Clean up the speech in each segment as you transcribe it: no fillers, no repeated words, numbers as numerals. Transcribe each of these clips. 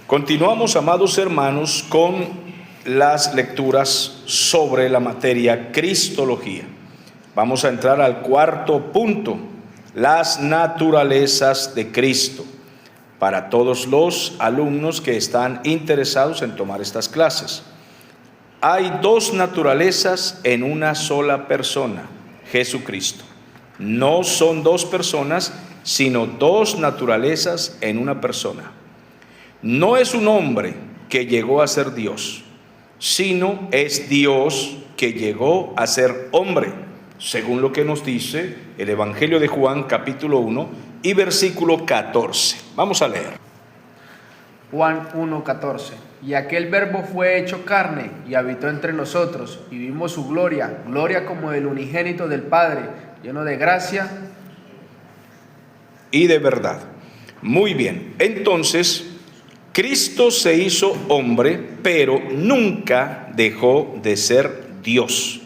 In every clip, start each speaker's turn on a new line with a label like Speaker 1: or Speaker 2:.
Speaker 1: Continuamos, amados hermanos, con las lecturas sobre la materia Cristología. Vamos a entrar al cuarto punto, las naturalezas de Cristo, para todos los alumnos que están interesados en tomar estas clases. Hay dos naturalezas en una sola persona, Jesucristo. No son dos personas, sino dos naturalezas en una persona. No es un hombre que llegó a ser Dios, sino es Dios que llegó a ser hombre, según lo que nos dice el Evangelio de Juan, capítulo 1 y versículo 14. Vamos a leer.
Speaker 2: Juan 1:14. Y aquel verbo fue hecho carne y habitó entre nosotros, y vimos su gloria, gloria como del unigénito del Padre, lleno de gracia
Speaker 1: y de verdad. Muy bien, entonces Cristo se hizo hombre, pero nunca dejó de ser Dios.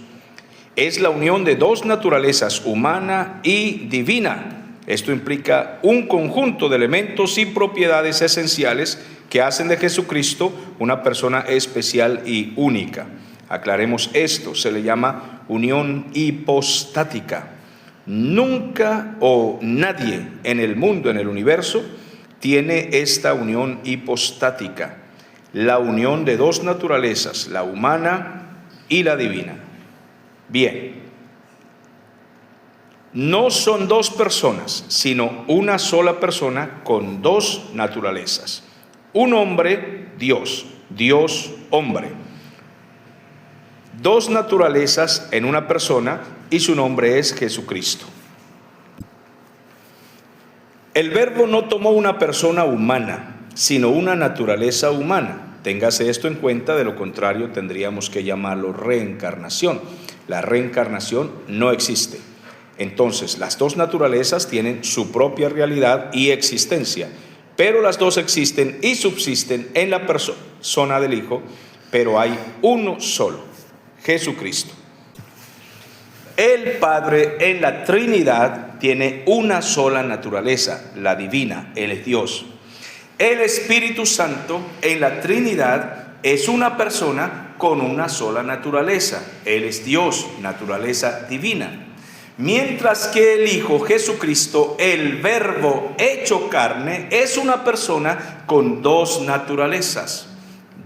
Speaker 1: Es la unión de dos naturalezas, humana y divina. Esto implica un conjunto de elementos y propiedades esenciales que hacen de Jesucristo una persona especial y única. Aclaremos esto, se le llama unión hipostática. Nunca o nadie en el mundo, en el universo, tiene esta unión hipostática, la unión de dos naturalezas, la humana y la divina. Bien, no son dos personas, sino una sola persona con dos naturalezas. Un hombre, Dios, Dios, hombre. Dos naturalezas en una persona y su nombre es Jesucristo. El Verbo no tomó una persona humana, sino una naturaleza humana. Téngase esto en cuenta, de lo contrario tendríamos que llamarlo reencarnación. La reencarnación no existe. Entonces, las dos naturalezas tienen su propia realidad y existencia, pero las dos existen y subsisten en la persona del Hijo, pero hay uno solo, Jesucristo. El Padre en la Trinidad tiene una sola naturaleza, la divina, Él es Dios. El Espíritu Santo en la Trinidad es una persona con una sola naturaleza, Él es Dios, naturaleza divina. Mientras que el Hijo Jesucristo, el Verbo hecho carne, es una persona con dos naturalezas,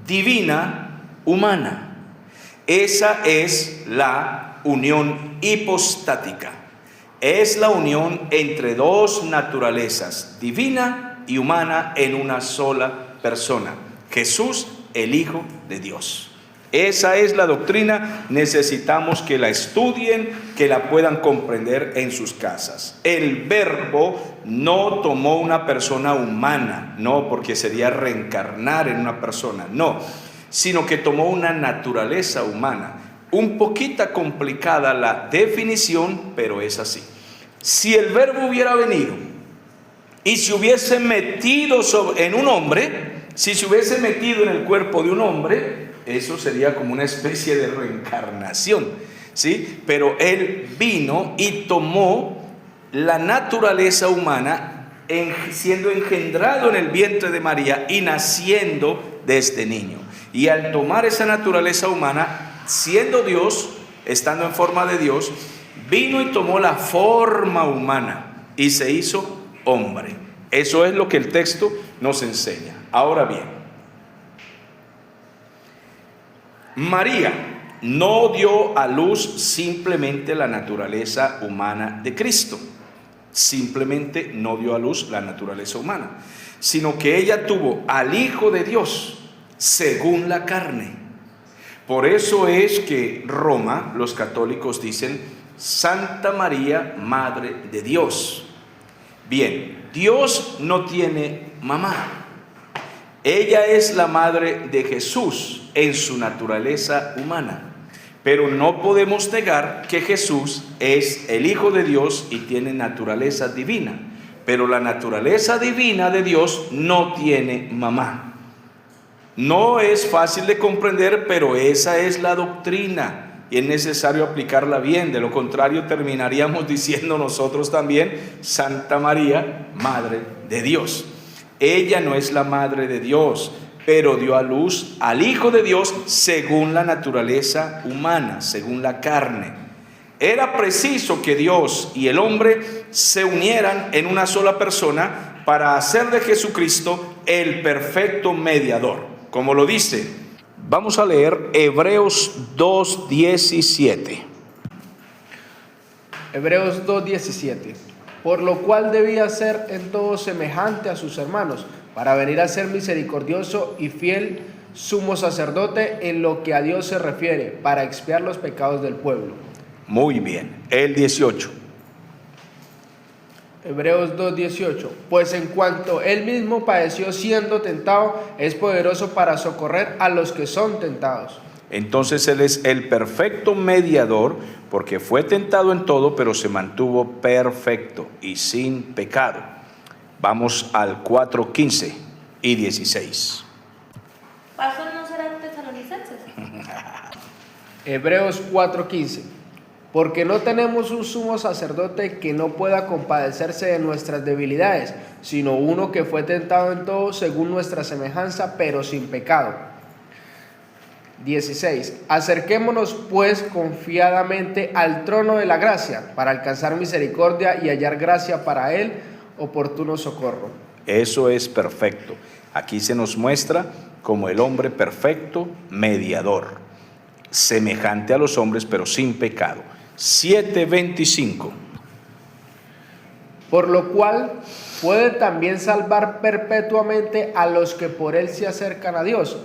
Speaker 1: divina, humana. Esa es la unión hipostática. Es la unión entre dos naturalezas, divina y humana, en una sola persona, Jesús, el Hijo de Dios. Esa es la doctrina, necesitamos que la estudien, que la puedan comprender en sus casas. El Verbo no tomó una persona humana, no, porque sería reencarnar en una persona, no, sino que tomó una naturaleza humana. Un poquito complicada la definición, pero es así. Si el Verbo hubiera venido y se hubiese metido en un hombre, si se hubiese metido en el cuerpo de un hombre, eso sería como una especie de reencarnación, ¿sí? Pero Él vino y tomó la naturaleza humana, siendo engendrado en el vientre de María y naciendo desde niño. Y al tomar esa naturaleza humana, siendo Dios, estando en forma de Dios, vino y tomó la forma humana y se hizo hombre. Eso es lo que el texto nos enseña. Ahora bien, María no dio a luz simplemente la naturaleza humana de Cristo. Simplemente no dio a luz la naturaleza humana, sino que ella tuvo al Hijo de Dios según la carne. Por eso es que Roma, los católicos dicen Santa María, Madre de Dios. Bien, Dios no tiene mamá. Ella es la madre de Jesús en su naturaleza humana. Pero no podemos negar que Jesús es el Hijo de Dios y tiene naturaleza divina. Pero la naturaleza divina de Dios no tiene mamá. No es fácil de comprender, pero esa es la doctrina y es necesario aplicarla bien. De lo contrario, terminaríamos diciendo nosotros también Santa María, Madre de Dios. Ella no es la madre de Dios, pero dio a luz al Hijo de Dios según la naturaleza humana, según la carne. Era preciso que Dios y el hombre se unieran en una sola persona para hacer de Jesucristo el perfecto mediador. Como lo dice, vamos a leer Hebreos 2:17.
Speaker 2: Hebreos 2:17. Por lo cual debía ser en todo semejante a sus hermanos, para venir a ser misericordioso y fiel sumo sacerdote en lo que a Dios se refiere, para expiar los pecados del pueblo.
Speaker 1: Muy bien, el 18.
Speaker 2: Hebreos 2:18. Pues en cuanto él mismo padeció siendo tentado, es poderoso para socorrer a los que son tentados.
Speaker 1: Entonces Él es el perfecto mediador, porque fue tentado en todo, pero se mantuvo perfecto y sin pecado. Vamos al 4:15 y 16.
Speaker 3: ¿Paso no serán tesalonicenses?
Speaker 2: Hebreos 4:15. Porque no tenemos un sumo sacerdote que no pueda compadecerse de nuestras debilidades, sino uno que fue tentado en todo según nuestra semejanza, pero sin pecado. 16. Acerquémonos pues confiadamente al trono de la gracia, para alcanzar misericordia y hallar gracia para él, oportuno socorro.
Speaker 1: Eso es perfecto. Aquí se nos muestra como el hombre perfecto mediador, semejante a los hombres, pero sin pecado. 7:25.
Speaker 2: Por lo cual puede también salvar perpetuamente a los que por él se acercan a Dios,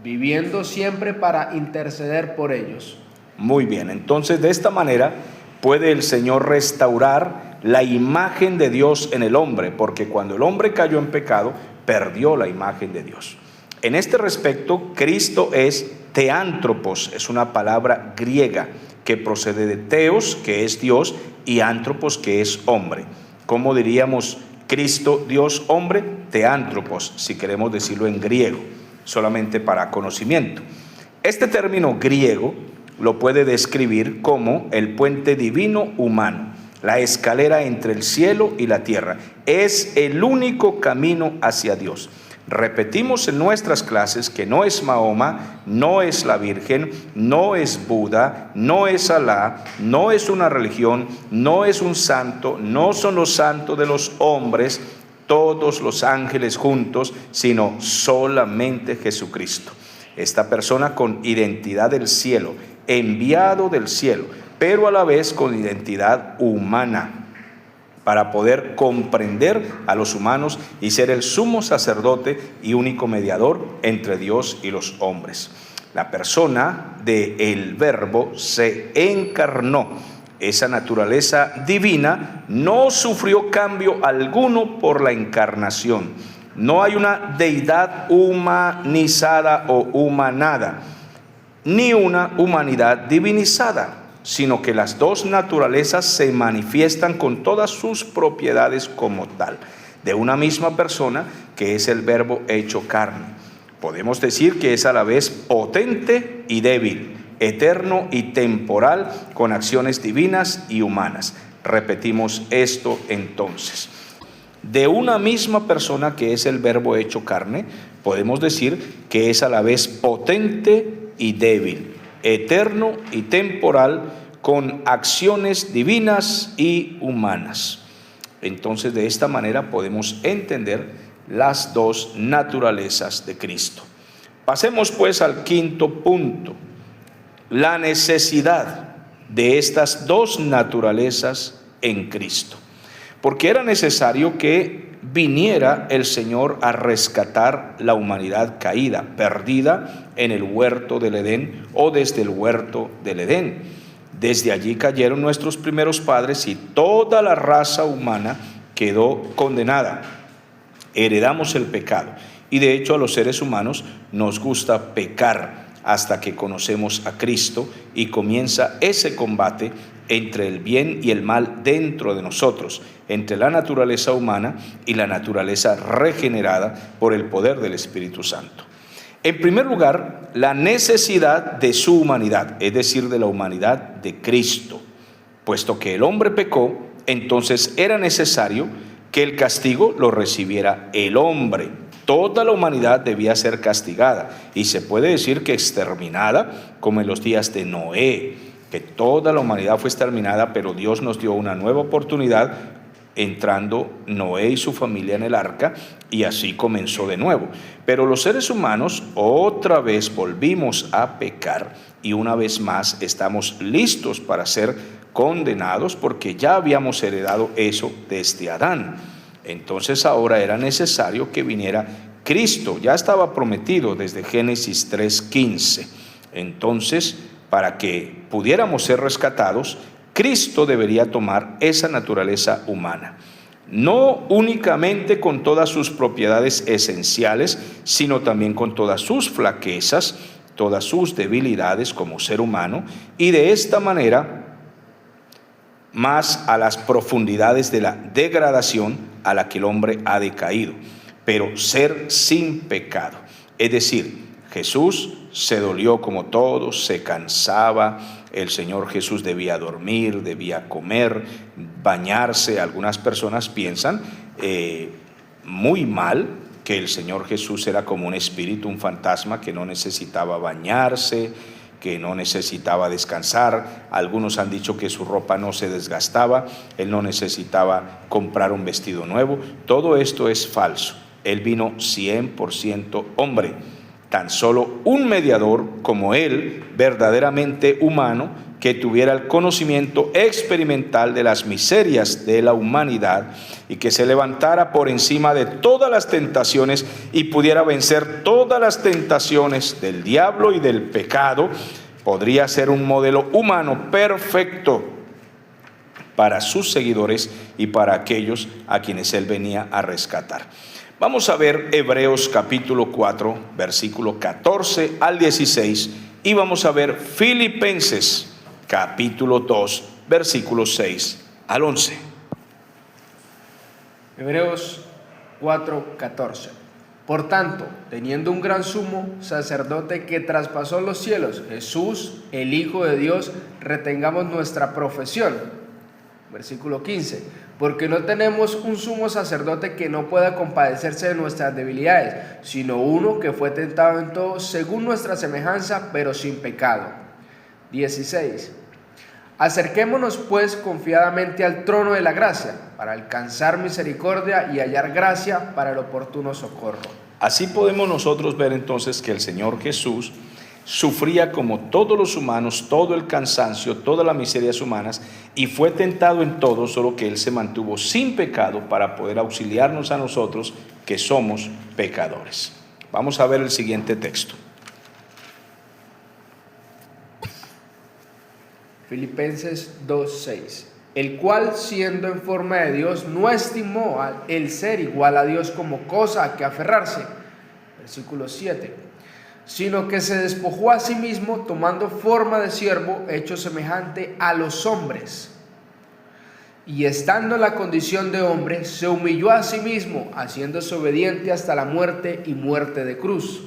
Speaker 2: viviendo siempre para interceder por ellos.
Speaker 1: Muy bien, entonces de esta manera puede el Señor restaurar la imagen de Dios en el hombre, porque cuando el hombre cayó en pecado, perdió la imagen de Dios. En este respecto, Cristo es teántropos, es una palabra griega que procede de teos, que es Dios, y ántropos, que es hombre. ¿Cómo diríamos Cristo, Dios, hombre? Teántropos, si queremos decirlo en griego, solamente para conocimiento. Este término griego lo puede describir como el puente divino humano, la escalera entre el cielo y la tierra. Es el único camino hacia Dios. Repetimos en nuestras clases que no es Mahoma, no es la Virgen, no es Buda, no es Alá, no es una religión, no es un santo, no son los santos de los hombres, todos los ángeles juntos, sino solamente Jesucristo. Esta persona con identidad del cielo, enviado del cielo, pero a la vez con identidad humana, para poder comprender a los humanos y ser el sumo sacerdote y único mediador entre Dios y los hombres. La persona del Verbo se encarnó. Esa naturaleza divina no sufrió cambio alguno por la encarnación. No hay una deidad humanizada o humanada, ni una humanidad divinizada, sino que las dos naturalezas se manifiestan con todas sus propiedades como tal, de una misma persona que es el Verbo hecho carne. Podemos decir que es a la vez potente y débil, eterno y temporal, con acciones divinas y humanas. Repetimos esto entonces. De una misma persona que es el Verbo hecho carne, podemos decir que es a la vez potente y débil, eterno y temporal, con acciones divinas y humanas. Entonces, de esta manera podemos entender las dos naturalezas de Cristo. Pasemos pues al quinto punto, la necesidad de estas dos naturalezas en Cristo. Porque era necesario que viniera el Señor a rescatar la humanidad caída, perdida en el huerto del Edén o desde el huerto del Edén. Desde allí cayeron nuestros primeros padres y toda la raza humana quedó condenada. Heredamos el pecado y de hecho a los seres humanos nos gusta pecar hasta que conocemos a Cristo y comienza ese combate entre el bien y el mal dentro de nosotros, entre la naturaleza humana y la naturaleza regenerada por el poder del Espíritu Santo. En primer lugar, la necesidad de su humanidad, es decir, de la humanidad de Cristo. Puesto que el hombre pecó, entonces era necesario que el castigo lo recibiera el hombre. Toda la humanidad debía ser castigada, y se puede decir que exterminada, como en los días de Noé, que toda la humanidad fue exterminada, pero Dios nos dio una nueva oportunidad entrando Noé y su familia en el arca, y así comenzó de nuevo. Pero los seres humanos otra vez volvimos a pecar, y una vez más estamos listos para ser condenados, porque ya habíamos heredado eso desde Adán. Entonces ahora era necesario que viniera Cristo. Ya estaba prometido desde Génesis 3:15. Entonces, para que pudiéramos ser rescatados, Cristo debería tomar esa naturaleza humana, no únicamente con todas sus propiedades esenciales, sino también con todas sus flaquezas, todas sus debilidades como ser humano, y de esta manera más a las profundidades de la degradación a la que el hombre ha decaído, pero ser sin pecado. Es decir, Jesús se dolió como todos, se cansaba. El Señor Jesús debía dormir, debía comer, bañarse. Algunas personas piensan muy mal que el Señor Jesús era como un espíritu, un fantasma que no necesitaba bañarse, que no necesitaba descansar. Algunos han dicho que su ropa no se desgastaba, él no necesitaba comprar un vestido nuevo. Todo esto es falso. Él vino 100% hombre, tan solo un mediador como él, verdaderamente humano, que tuviera el conocimiento experimental de las miserias de la humanidad y que se levantara por encima de todas las tentaciones y pudiera vencer todas las tentaciones del diablo y del pecado. Podría ser un modelo humano perfecto para sus seguidores y para aquellos a quienes él venía a rescatar. Vamos a ver Hebreos capítulo 4, versículo 14 al 16, y vamos a ver Filipenses capítulo 2, versículos 6 al 11.
Speaker 2: Hebreos 4, 14. Por tanto, teniendo un gran sumo sacerdote que traspasó los cielos, Jesús, el Hijo de Dios, retengamos nuestra profesión. Versículo 15. Porque no tenemos un sumo sacerdote que no pueda compadecerse de nuestras debilidades, sino uno que fue tentado en todo según nuestra semejanza, pero sin pecado. 16. Acerquémonos pues confiadamente al trono de la gracia, para alcanzar misericordia y hallar gracia para el oportuno socorro.
Speaker 1: Así podemos nosotros ver entonces que el Señor Jesús sufría como todos los humanos, todo el cansancio, todas las miserias humanas, y fue tentado en todo, solo que él se mantuvo sin pecado para poder auxiliarnos a nosotros que somos pecadores. Vamos a ver el siguiente texto.
Speaker 2: Filipenses 2:6. El cual, siendo en forma de Dios, no estimó el ser igual a Dios como cosa a que aferrarse. Versículo 7. Sino que se despojó a sí mismo, tomando forma de siervo, hecho semejante a los hombres. Y estando en la condición de hombre, se humilló a sí mismo, haciéndose obediente hasta la muerte y muerte de cruz.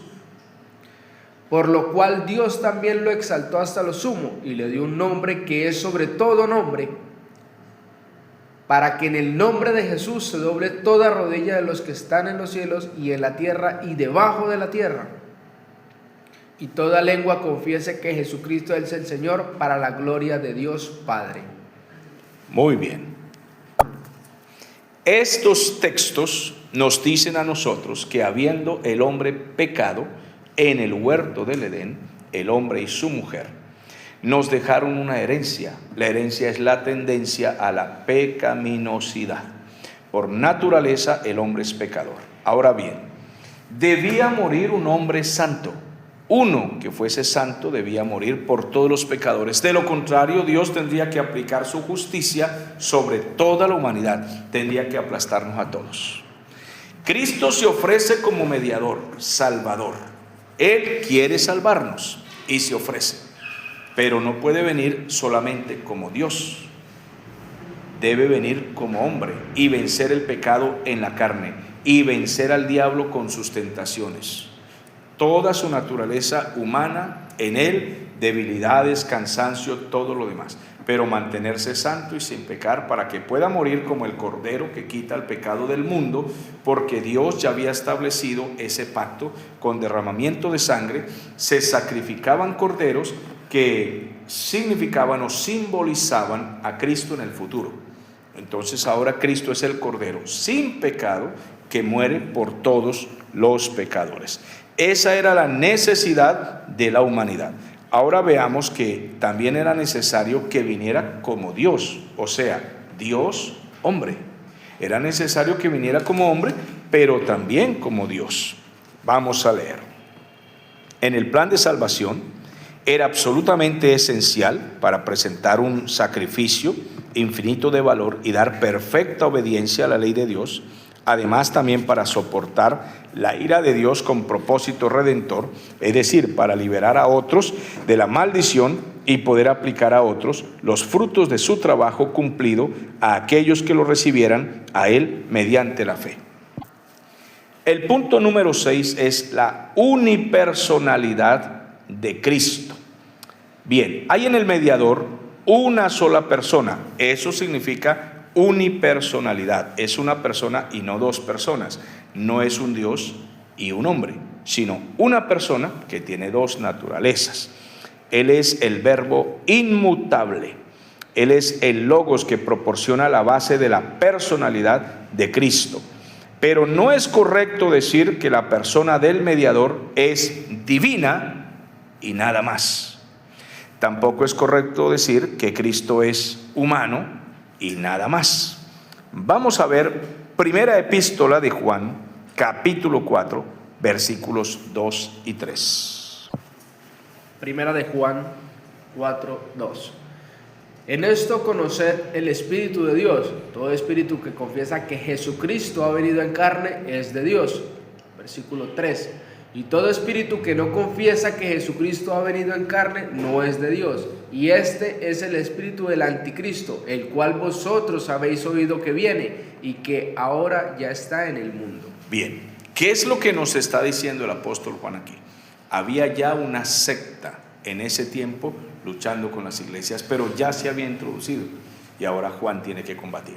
Speaker 2: Por lo cual Dios también lo exaltó hasta lo sumo, y le dio un nombre que es sobre todo nombre, para que en el nombre de Jesús se doble toda rodilla de los que están en los cielos y en la tierra y debajo de la tierra, y toda lengua confiese que Jesucristo es el Señor, para la gloria de Dios Padre.
Speaker 1: Muy bien. Estos textos nos dicen a nosotros que habiendo el hombre pecado en el huerto del Edén, el hombre y su mujer nos dejaron una herencia. La herencia es la tendencia a la pecaminosidad. Por naturaleza el hombre es pecador. Ahora bien, debía morir un hombre santo. Uno que fuese santo debía morir por todos los pecadores. De lo contrario, Dios tendría que aplicar su justicia sobre toda la humanidad. Tendría que aplastarnos a todos. Cristo se ofrece como mediador, salvador. Él quiere salvarnos y se ofrece. Pero no puede venir solamente como Dios. Debe venir como hombre y vencer el pecado en la carne y vencer al diablo con sus tentaciones. Toda su naturaleza humana en él, debilidades, cansancio, todo lo demás. pero mantenerse santo y sin pecar para que pueda morir como el Cordero que quita el pecado del mundo, porque Dios ya había establecido ese pacto con derramamiento de sangre. Se sacrificaban corderos que significaban o simbolizaban a Cristo en el futuro. Entonces ahora Cristo es el Cordero sin pecado que muere por todos los pecadores. Esa era la necesidad de la humanidad. Ahora veamos que también era necesario que viniera como Dios, o sea, Dios hombre. Era necesario que viniera como hombre, pero también como Dios. Vamos a leer. En el plan de salvación era absolutamente esencial para presentar un sacrificio infinito de valor y dar perfecta obediencia a la ley de Dios. Además, también para soportar la ira de Dios con propósito redentor, es decir, para liberar a otros de la maldición y poder aplicar a otros los frutos de su trabajo cumplido a aquellos que lo recibieran a Él mediante la fe. El punto número 6 es la unipersonalidad de Cristo. Bien, hay en el mediador una sola persona. Eso significa unipersonalidad. Es una persona y no dos personas. No es un Dios y un hombre, sino una persona que tiene dos naturalezas. Él es el Verbo inmutable. Él es el Logos que proporciona la base de la personalidad de Cristo. Pero no es correcto decir que la persona del mediador es divina y nada más. Tampoco es correcto decir que Cristo es humano y nada más. Vamos a ver primera epístola de Juan, capítulo 4, versículos 2 y 3.
Speaker 2: Primera de Juan 4, 2. En esto conoced el Espíritu de Dios. Todo espíritu que confiesa que Jesucristo ha venido en carne es de Dios. Versículo 3. Y todo espíritu que no confiesa que Jesucristo ha venido en carne no es de Dios. Y este es el espíritu del anticristo, el cual vosotros habéis oído que viene y que ahora ya está en el mundo.
Speaker 1: Bien, ¿qué es lo que nos está diciendo el apóstol Juan aquí? Había ya una secta en ese tiempo luchando con las iglesias, pero ya se había introducido y ahora Juan tiene que combatir.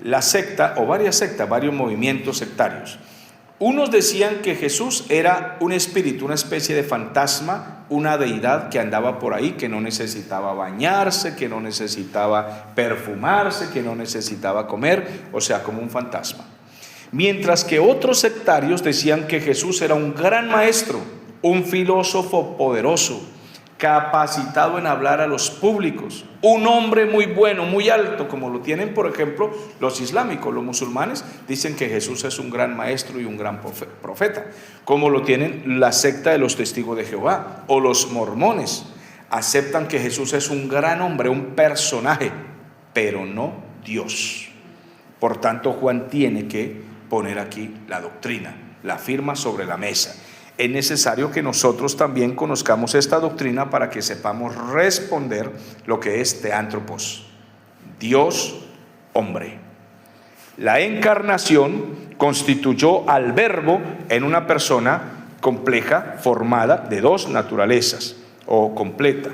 Speaker 1: La secta o varias sectas, varios movimientos sectarios. Unos decían que Jesús era un espíritu, una especie de fantasma, una deidad que andaba por ahí, que no necesitaba bañarse, que no necesitaba perfumarse, que no necesitaba comer, o sea, como un fantasma. Mientras que otros sectarios decían que Jesús era un gran maestro, un filósofo poderoso, capacitado en hablar a los públicos, un hombre muy bueno, muy alto, como lo tienen, por ejemplo, los islámicos. Los musulmanes dicen que Jesús es un gran maestro y un gran profeta, como lo tienen la secta de los testigos de Jehová, o los mormones. Aceptan que Jesús es un gran hombre, un personaje, pero no Dios. Por tanto, Juan tiene que poner aquí la doctrina, la firma sobre la mesa. Es necesario que nosotros también conozcamos esta doctrina para que sepamos responder lo que es teántropos, Dios hombre. La encarnación constituyó al Verbo en una persona compleja, formada de dos naturalezas o completa.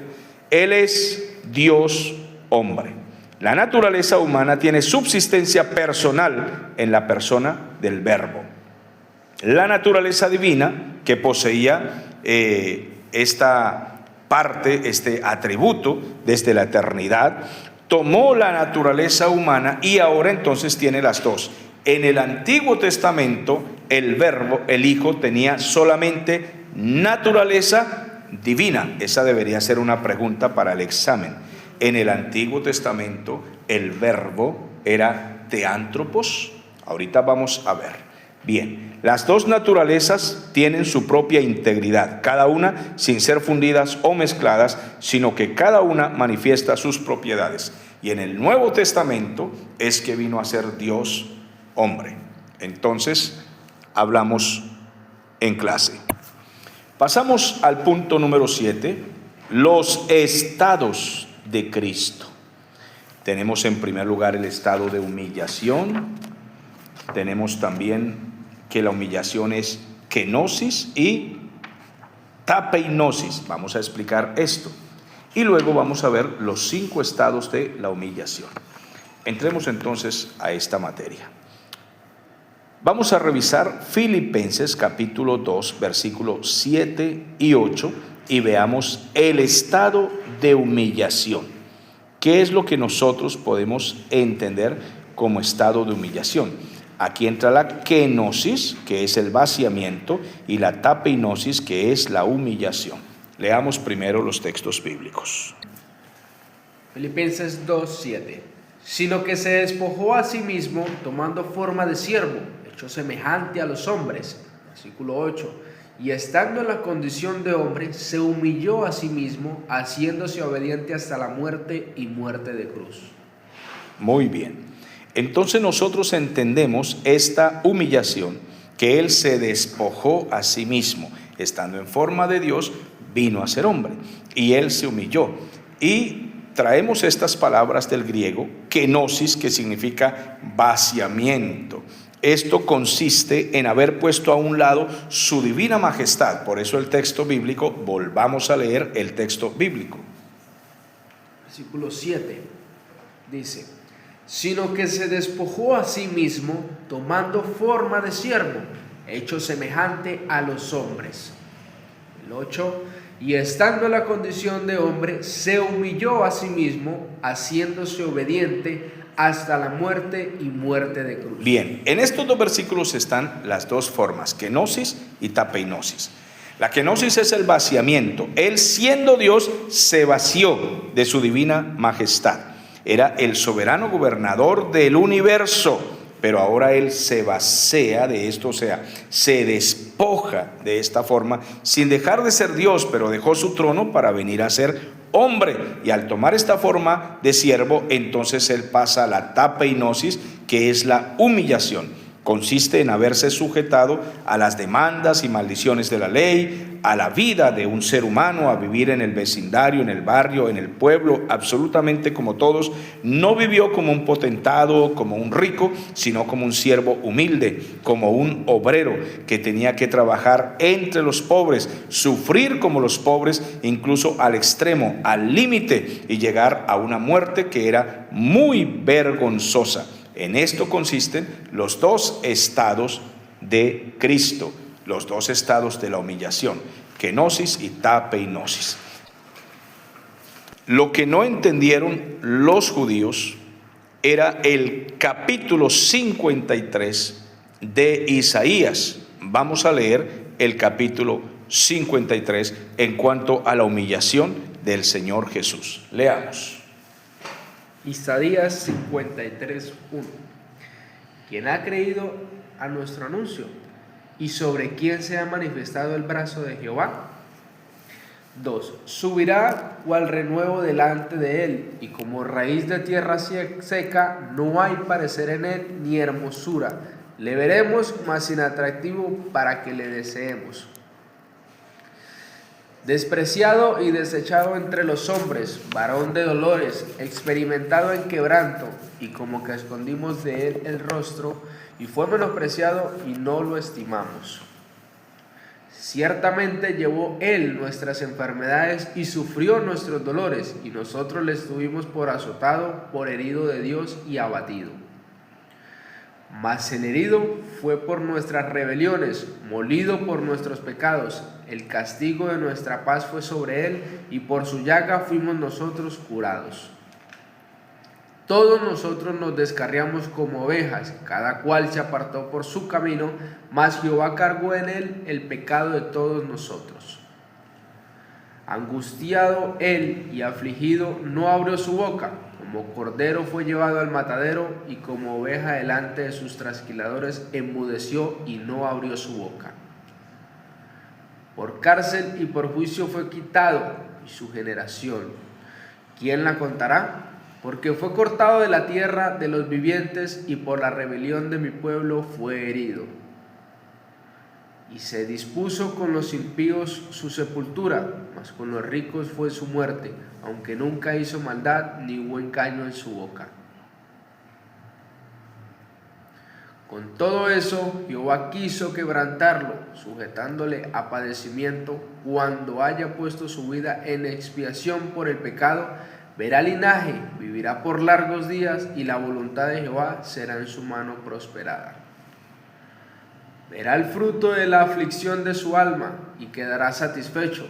Speaker 1: Él es Dios hombre. La naturaleza humana tiene subsistencia personal en la persona del Verbo. La naturaleza divina, que poseía esta parte, este atributo desde la eternidad, tomó la naturaleza humana y ahora entonces tiene las dos. En el Antiguo Testamento, el Verbo, el Hijo, tenía solamente naturaleza divina. Esa debería ser una pregunta para el examen. En el Antiguo Testamento, el Verbo era teántropos. Ahorita vamos a ver. Bien, las dos naturalezas tienen su propia integridad, cada una sin ser fundidas o mezcladas, sino que cada una manifiesta sus propiedades. Y en el Nuevo Testamento es que vino a ser Dios hombre. Entonces, hablamos en clase. Pasamos al punto número 7, los estados de Cristo. Tenemos en primer lugar el estado de humillación. Tenemos también que la humillación es kenosis y tapeinosis. Vamos a explicar esto. y luego vamos a ver los 5 estados de la humillación. Entremos entonces a esta materia. Vamos a revisar Filipenses capítulo 2, versículos 7 y 8 y veamos el estado de humillación. ¿Qué es lo que nosotros podemos entender como estado de humillación? Aquí entra la kenosis, que es el vaciamiento, y la tapeinosis, que es la humillación. Leamos primero los textos bíblicos.
Speaker 2: Filipenses 2:7. Sino que se despojó a sí mismo, tomando forma de siervo, hecho semejante a los hombres. Versículo 8. Y estando en la condición de hombre, se humilló a sí mismo, haciéndose obediente hasta la muerte y muerte de cruz.
Speaker 1: Muy bien. Entonces nosotros entendemos esta humillación, que Él se despojó a sí mismo. Estando en forma de Dios, vino a ser hombre. Y Él se humilló. Y traemos estas palabras del griego, kenosis, que significa vaciamiento. Esto consiste en haber puesto a un lado su divina majestad. Por eso el texto bíblico, volvamos a leer el texto bíblico.
Speaker 2: Versículo 7 dice: sino que se despojó a sí mismo, tomando forma de siervo, hecho semejante a los hombres. El 8: y estando en la condición de hombre, se humilló a sí mismo, haciéndose obediente hasta la muerte y muerte de cruz.
Speaker 1: Bien, en estos 2 versículos están las 2 formas, kenosis y tapeinosis. La kenosis es el vaciamiento. Él, siendo Dios, se vació de su divina majestad. Era el soberano gobernador del universo, pero ahora Él se vacía de esto, o sea, se despoja de esta forma, sin dejar de ser Dios, pero dejó su trono para venir a ser hombre. Y al tomar esta forma de siervo, entonces Él pasa a la tapeinosis, que es la humillación. Consiste en haberse sujetado a las demandas y maldiciones de la ley, a la vida de un ser humano, a vivir en el vecindario, en el barrio, en el pueblo, absolutamente como todos. No vivió como un potentado, como un rico, sino como un siervo humilde, como un obrero que tenía que trabajar entre los pobres, sufrir como los pobres, incluso al extremo, al límite, y llegar a una muerte que era muy vergonzosa. En esto consisten los 2 estados de Cristo, los 2 estados de la humillación, kenosis y tapeinosis. Lo que no entendieron los judíos era el capítulo 53 de Isaías. Vamos a leer el capítulo 53 en cuanto a la humillación del Señor Jesús. Leamos.
Speaker 2: Isaías 53:1. ¿Quién ha creído a nuestro anuncio? ¿Y sobre quién se ha manifestado el brazo de Jehová? 2. Subirá cual renuevo delante de él, y como raíz de tierra seca, no hay parecer en él ni hermosura. Le veremos, mas sin atractivo para que le deseemos. Despreciado y desechado entre los hombres, varón de dolores, experimentado en quebranto, y como que escondimos de él el rostro, y fue menospreciado y no lo estimamos. Ciertamente llevó él nuestras enfermedades y sufrió nuestros dolores, y nosotros le estuvimos por azotado, por herido de Dios y abatido. Mas el herido fue por nuestras rebeliones, molido por nuestros pecados. El castigo de nuestra paz fue sobre él, y por su llaga fuimos nosotros curados. Todos nosotros nos descarriamos como ovejas, cada cual se apartó por su camino, mas Jehová cargó en él el pecado de todos nosotros. Angustiado él y afligido, no abrió su boca. Como cordero fue llevado al matadero, y como oveja delante de sus trasquiladores enmudeció y no abrió su boca. Por cárcel y por juicio fue quitado, y su generación, ¿quién la contará? Porque fue cortado de la tierra de los vivientes, y por la rebelión de mi pueblo fue herido. Y se dispuso con los impíos su sepultura, mas con los ricos fue su muerte, aunque nunca hizo maldad ni hubo engaño en su boca. Con todo eso, Jehová quiso quebrantarlo, sujetándole a padecimiento. Cuando haya puesto su vida en expiación por el pecado, verá linaje, vivirá por largos días, y la voluntad de Jehová será en su mano prosperada. Verá el fruto de la aflicción de su alma, y quedará satisfecho.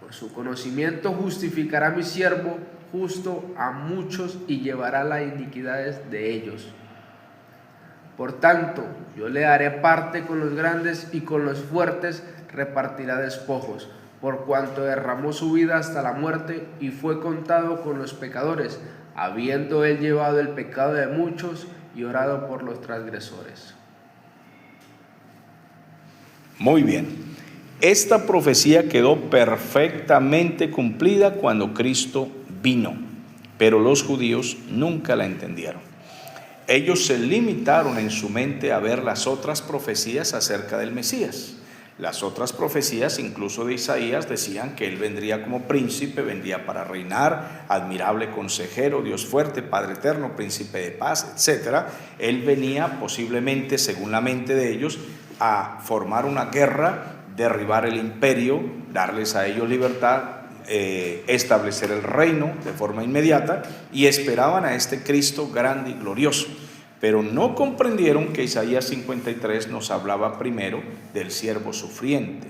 Speaker 2: Por su conocimiento justificará mi siervo justo a muchos, y llevará las iniquidades de ellos. Por tanto, yo le daré parte con los grandes, y con los fuertes repartirá despojos, por cuanto derramó su vida hasta la muerte y fue contado con los pecadores, habiendo él llevado el pecado de muchos y orado por los transgresores.
Speaker 1: Muy bien. Esta profecía quedó perfectamente cumplida cuando Cristo vino, pero los judíos nunca la entendieron. Ellos se limitaron en su mente a ver las otras profecías acerca del Mesías. Las otras profecías, incluso de Isaías, decían que él vendría como príncipe, vendría para reinar, admirable consejero, Dios fuerte, Padre eterno, príncipe de paz, etc. Él venía posiblemente, según la mente de ellos, a formar una guerra, derribar el imperio, darles a ellos libertad, establecer el reino de forma inmediata, y esperaban a este Cristo grande y glorioso. Pero no comprendieron que Isaías 53 nos hablaba primero del siervo sufriente.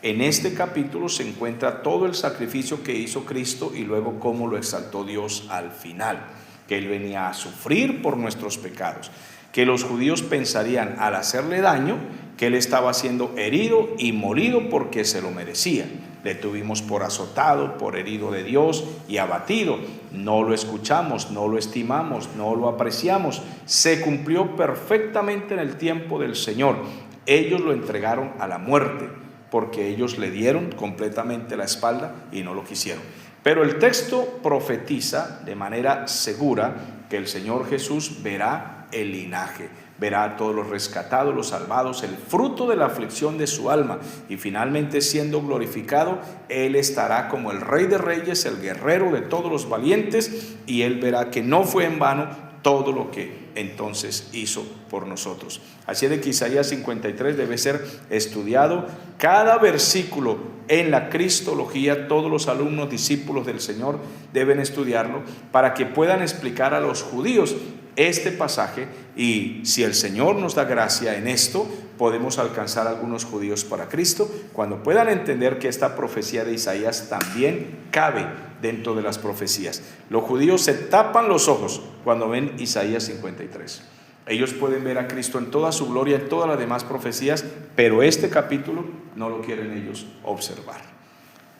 Speaker 1: En este capítulo se encuentra todo el sacrificio que hizo Cristo y luego cómo lo exaltó Dios al final, que Él venía a sufrir por nuestros pecados, que los judíos pensarían al hacerle daño que Él estaba siendo herido y molido porque se lo merecía. Le tuvimos por azotado, por herido de Dios y abatido. No lo escuchamos, no lo estimamos, no lo apreciamos. Se cumplió perfectamente en el tiempo del Señor. Ellos lo entregaron a la muerte porque ellos le dieron completamente la espalda y no lo quisieron. Pero el texto profetiza de manera segura que el Señor Jesús verá el linaje, verá a todos los rescatados, los salvados, el fruto de la aflicción de su alma, y finalmente, siendo glorificado, Él estará como el Rey de Reyes, el guerrero de todos los valientes, y Él verá que no fue en vano todo lo que entonces hizo por nosotros. Así de que Isaías 53 debe ser estudiado cada versículo en la cristología. Todos los alumnos, discípulos del Señor deben estudiarlo para que puedan explicar a los judíos este pasaje, y si el Señor nos da gracia en esto, podemos alcanzar a algunos judíos para Cristo cuando puedan entender que esta profecía de Isaías también cabe dentro de las profecías. Los judíos se tapan los ojos cuando ven Isaías 53. Ellos pueden ver a Cristo en toda su gloria, en todas las demás profecías, pero este capítulo no lo quieren ellos observar.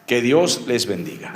Speaker 1: Que Dios les bendiga.